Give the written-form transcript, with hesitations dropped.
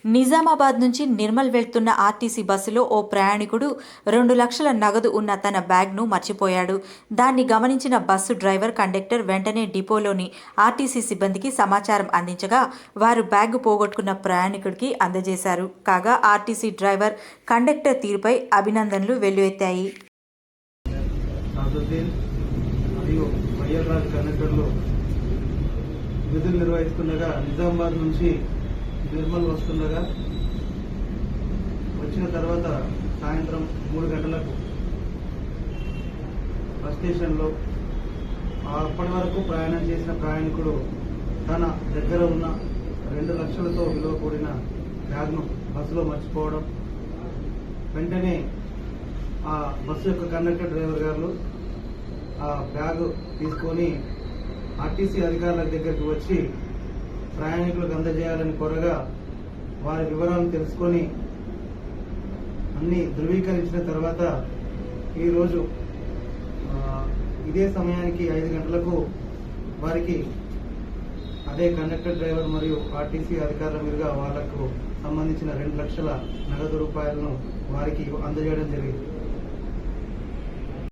నిజామాబాద్ నుంచి నిర్మల్ వెళ్తున్న ఆర్టీసీ బస్సులో ఓ ప్రయాణికుడు 2 లక్షల నగదు ఉన్న తన బ్యాగ్ను మర్చిపోయాడు. దాన్ని గమనించిన బస్సు డ్రైవర్, కండక్టర్ వెంటనే డిపోలోని ఆర్టీసీ సిబ్బందికి సమాచారం అందించగా వారు బ్యాగ్ పోగొట్టుకున్న ప్రయాణికుడికి అందజేశారు. కాగా ఆర్టీసీ డ్రైవర్, కండక్టర్ తీరుపై అభినందనలు వెల్లువెత్తాయి. విధులు నిర్వహిస్తుండగా నిజామాబాద్ నుంచి నిర్మల్ వస్తుండగా వచ్చిన తర్వాత సాయంత్రం 3 గంటలకు బస్ స్టేషన్లో అప్పటి వరకు ప్రయాణం చేసిన ప్రయాణికుడు తన దగ్గర ఉన్న 2 లక్షలతో విలువ కూడిన బ్యాగ్ను బస్సులో మర్చిపోవడం, వెంటనే ఆ బస్సు యొక్క కండక్టర్, డ్రైవర్ గారు ఆ బ్యాగ్ తీసుకొని ఆర్టీసీ అధికారుల దగ్గరికి వచ్చి ప్రయాణికులకు అందజేయాలని కోరగా వారి వివరాలను తెలుసుకొని అన్ని ధృవీకరించిన తర్వాత ఈరోజు ఇదే సమయానికి 5 గంటలకు వారికి అదే కండక్టర్, డ్రైవర్ మరియు ఆర్టీసీ అధికారుల మీదుగా వాళ్లకు సంబంధించిన 2 లక్షల నగదు రూపాయలను వారికి అందజేయడం జరిగింది.